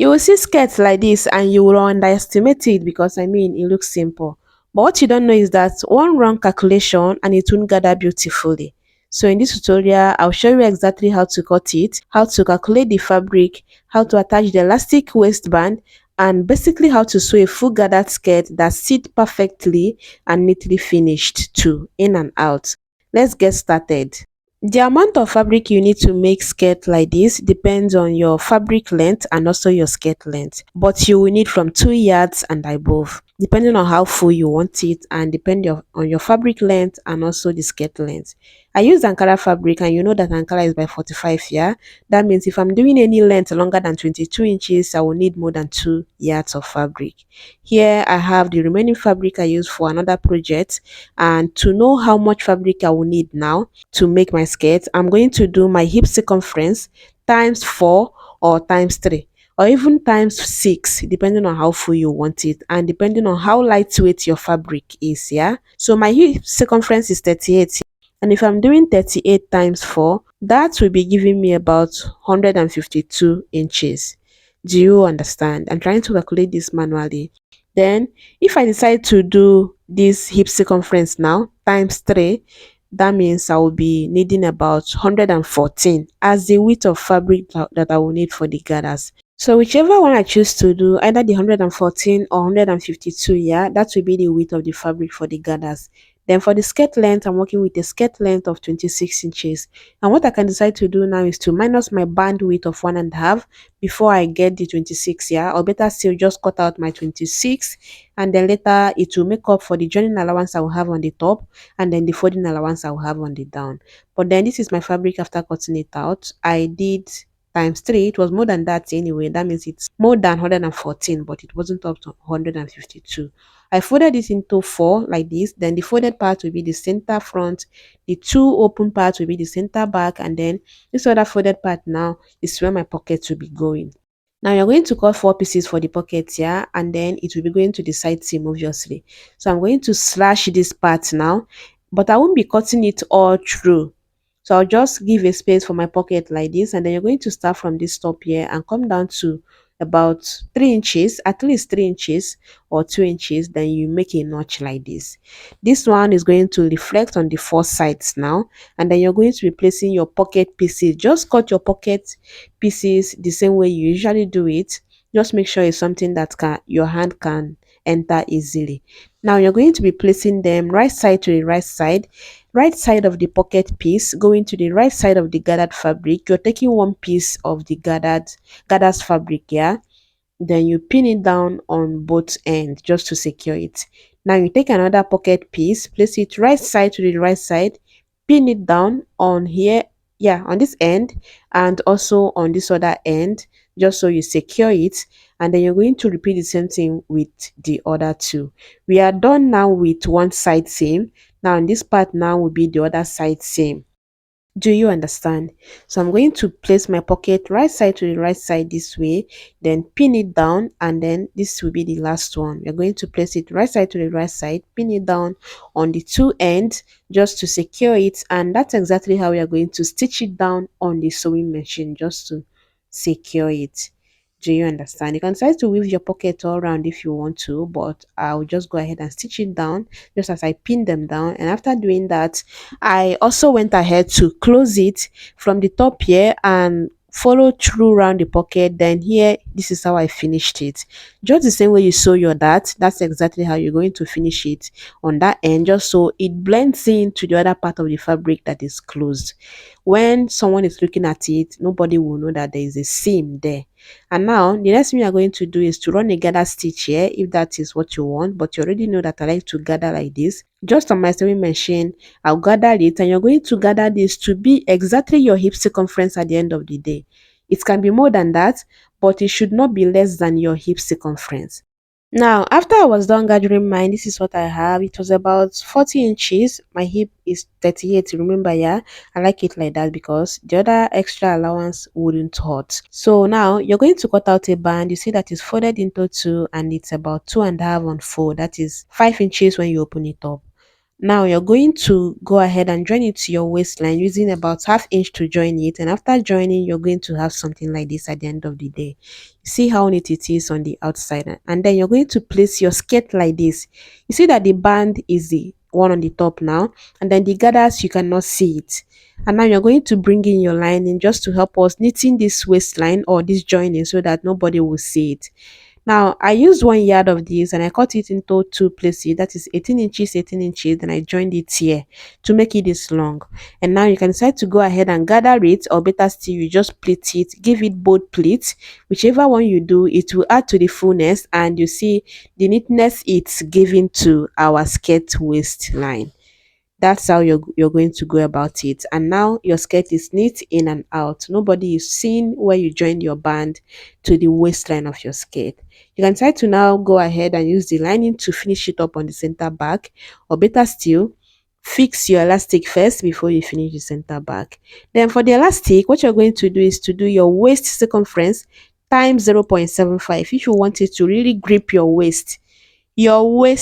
You will see skirts like this and you will underestimate it because it looks simple. But what you don't know is that one wrong calculation and it won't gather beautifully. So in this tutorial, I'll show you exactly how to cut it, how to calculate the fabric, how to attach the elastic waistband, and basically how to sew a full gathered skirt that sits perfectly and neatly finished too, in and out. Let's get started. The amount of fabric you need to make skirt like this depends on your fabric length and also your skirt length, but you will need from 2 yards and above depending on how full you want it and depending on your fabric length and also the skirt length. I use Ankara fabric and you know that Ankara is by 45, yeah. That means if I'm doing any length longer than 22 inches, I will need more than 2 yards of fabric. Here I have the remaining fabric I used for another project, and to know how much fabric I will need now to make my skirt, I'm going to do my hip circumference times 4 or times 3 or even times 6 depending on how full you want it and depending on how lightweight your fabric is, yeah. So my hip circumference is 38, and if I'm doing 38 times 4, that will be giving me about 152 inches. Do you understand? I'm trying to calculate this manually. Then if I decide to do this hip circumference now times 3, that means I will be needing about 114 as the width of fabric that I will need for the gathers. So whichever one I choose to do, either the 114 or 152, yeah, that will be the width of the fabric for the gathers. Then for the skirt length, I'm working with a skirt length of 26 inches. And what I can decide to do now is to minus my band width of 1.5 before I get the 26, yeah, or better still just cut out my 26, and then later it will make up for the joining allowance I will have on the top and then the folding allowance I will have on the down. But then this is my fabric after cutting it out. I did times 3. It was more than that anyway. That means it's more than 114, but it wasn't up to 152. I folded it into 4 like this. Then the folded part will be the center front, the 2 open parts will be the center back, and then this other folded part now is where my pocket will be going. Now you're going to cut 4 pieces for the pocket here, and then it will be going to the side seam obviously. So I'm going to slash this part now, but I won't be cutting it all through. So I'll just give a space for my pocket like this, and then you're going to start from this top here and come down to about 3 inches, at least 3 inches or 2 inches. Then you make a notch like this. This one is going to reflect on the 4 sides now, and then you're going to be placing your pocket pieces. Just cut your pocket pieces the same way you usually do it. Just make sure it's something that your hand can enter easily. Now you're going to be placing them right side to the right side of the pocket piece, going to the right side of the gathered fabric. You're taking one piece of the gathered fabric, yeah. Then you pin it down on both ends just to secure it. Now you take another pocket piece, place it right side to the right side, pin it down on here, yeah, on this end and also on this other end, just so you secure it. And then you're going to repeat the same thing with the other two. We are done now with one side seam. Now in this part now will be the other side seam. Do you understand? So I'm going to place my pocket right side to the right side this way, then pin it down, and then this will be the last one. We're going to place it right side to the right side, pin it down on the two ends just to secure it, and that's exactly how we are going to stitch it down on the sewing machine just to secure it. Do you understand? You can decide to weave your pocket all around if you want to, but I'll just go ahead and stitch it down just as I pin them down. And after doing that, I also went ahead to close it from the top here and follow through around the pocket. Then here, this is how I finished it. Just the same way you sew your dart, that's exactly how you're going to finish it on that end, just so it blends into the other part of the fabric that is closed. When someone is looking at it, nobody will know that there is a seam there. And now the next thing you are going to do is to run a gather stitch here if that is what you want, but you already know that I like to gather like this. Just on my sewing machine, I'll gather it, and you're going to gather this to be exactly your hip circumference at the end of the day. It can be more than that, but it should not be less than your hip circumference. Now, after I was done gathering mine, this is what I have. It was about 40 inches. My hip is 38. Remember, yeah, I like it like that because the other extra allowance wouldn't hurt. So now you're going to cut out a band. You see that it's folded into two and it's about 2.5 on fold. That is 5 inches when you open it up. Now you're going to go ahead and join it to your waistline using about half inch to join it, and after joining you're going to have something like this at the end of the day. See how neat it is on the outside, and then you're going to place your skirt like this. You see that the band is the one on the top now, and then the gathers you cannot see it. And now you're going to bring in your lining just to help us knitting this waistline or this joining so that nobody will see it. Now I used 1 yard of this and I cut it into two places, that is 18 inches, 18 inches, then I joined it here to make it this long. And now you can decide to go ahead and gather it, or better still you just pleat it, give it both pleats. Whichever one you do, it will add to the fullness, and you see the neatness it's giving to our skirt waistline. That's how you're going to go about it. And now your skirt is neat in and out. Nobody is seeing where you joined your band to the waistline of your skirt. You can try to now go ahead and use the lining to finish it up on the center back, or better still, fix your elastic first before you finish the center back. Then for the elastic, what you're going to do is to do your waist circumference times 0.75 if you want it to really grip your waist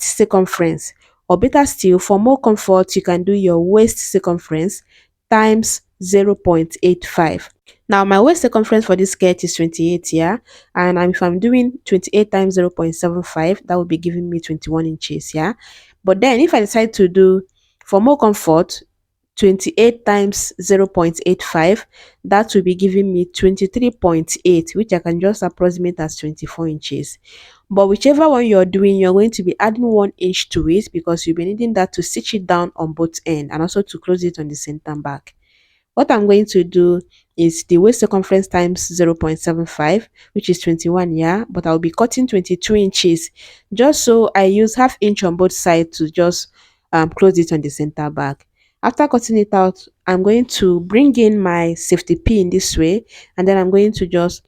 circumference, or better still, for more comfort you can do your waist circumference times 0.85. Now my waist circumference for this skirt is 28, yeah, and if I'm doing 28 times 0.75, that will be giving me 21 inches, yeah. But then if I decide to do, for more comfort, 28 times 0.85, that will be giving me 23.8, which I can just approximate as 24 inches. But whichever one you're doing, you're going to be adding 1 inch to it because you'll be needing that to stitch it down on both ends and also to close it on the center back. What I'm going to do is the waist circumference times 0.75, which is 21, yeah, but I'll be cutting 22 inches, just so I use half inch on both sides to just close it on the center back. After cutting it out, I'm going to bring in my safety pin this way, and then I'm going to just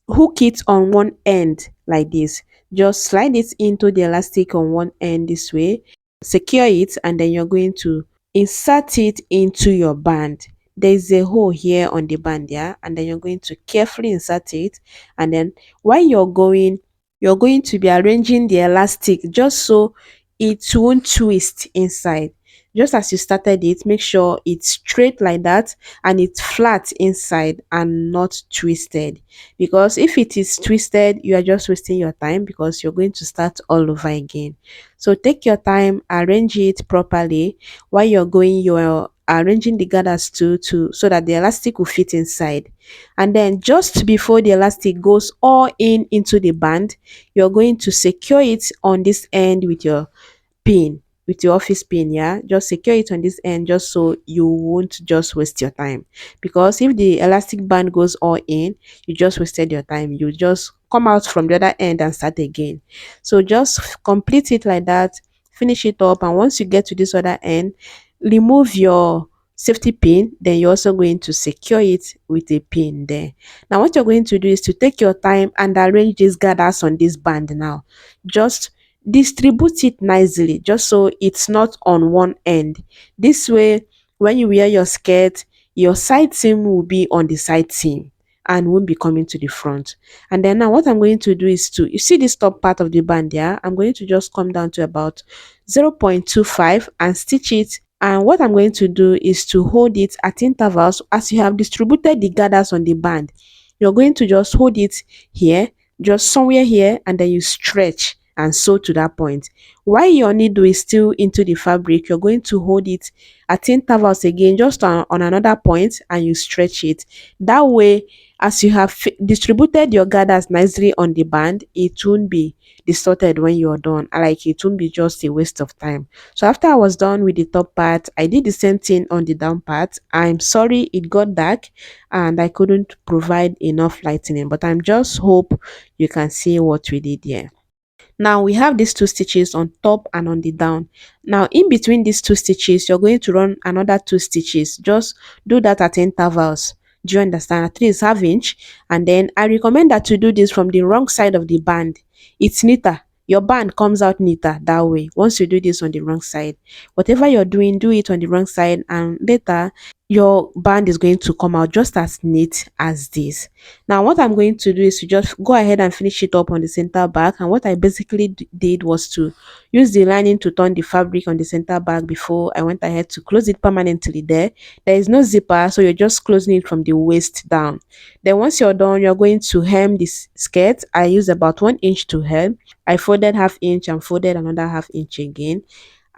hook it on one end like this. Just slide it into the elastic on one end this way, secure it, and then you're going to insert it into your band. There's a hole here on the band, yeah, and then you're going to carefully insert it. And then while you're going to be arranging the elastic just so it won't twist inside. Just as you started it, make sure it's straight like that and it's flat inside and not twisted, because if it is twisted you are just wasting your time because you're going to start all over again. So take your time, arrange it properly. While you're arranging the gathers too, so that the elastic will fit inside. And then just before the elastic goes all into the band, you're going to secure it on this end with your pin, with your office pin, yeah. Just secure it on this end just so you won't just waste your time, because if the elastic band goes all in, you just wasted your time. You just come out from the other end and start again. So just complete it like that, finish it up, and once you get to this other end, remove your safety pin. Then you're also going to secure it with a pin there. Now what you're going to do is to take your time and arrange these gathers on this band. Now just distribute it nicely just so it's not on one end. This way, when you wear your skirt, your side seam will be on the side seam and won't be coming to the front. And then now what I'm going to do is to, you see this top part of the band, yeah, I'm going to just come down to about 0.25 and stitch it. And what I'm going to do is to hold it at intervals. As you have distributed the gathers on the band, you're going to just hold it here, just somewhere here, and then you stretch and sew to that point. While your needle is still into the fabric, you're going to hold it at intervals again, just on another point, and you stretch it. That way, as you have distributed your gathers nicely on the band, it won't be distorted when you're done. Like, it won't be just a waste of time. So after I was done with the top part, I did the same thing on the down part. I'm sorry it got dark and I couldn't provide enough lightening, but I'm just hope you can see what we did here. Now we have these two stitches on top and on the down. Now in between these two stitches, you're going to run another two stitches. Just do that at intervals. Do you understand? At least half inch. And then I recommend that to do this from the wrong side of the band. It's neater. Your band comes out neater that way once you do this on the wrong side. Whatever you're doing, do it on the wrong side, and later your band is going to come out just as neat as this. Now what I'm going to do is to just go ahead and finish it up on the center back, and what I basically did was to use the lining to turn the fabric on the center back before I went ahead to close it permanently. There is no zipper, so you're just closing it from the waist down. Then once you're done, you're going to hem this skirt. I used about 1 inch to hem. I folded half inch and folded another half inch again.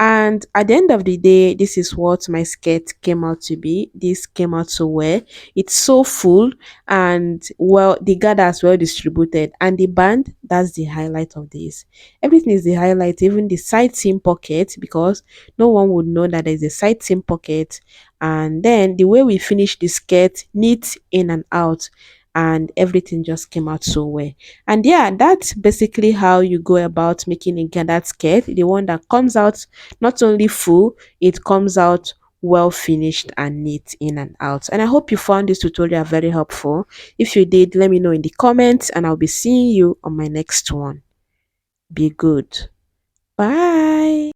And at the end of the day, this is what my skirt came out to be. This came out so well. It's so full, and well, the gathers well distributed, and the band, that's the highlight of this. Everything is the highlight, even the side seam pocket, because no one would know that there's a side seam pocket. And then the way we finished the skirt, neat in and out, and everything just came out so well. And yeah, that's basically how you go about making a gathered skirt, the one that comes out not only full, it comes out well finished and neat in and out. And I hope you found this tutorial very helpful. If you did, let me know in the comments, and I'll be seeing you on my next one. Be good. Bye.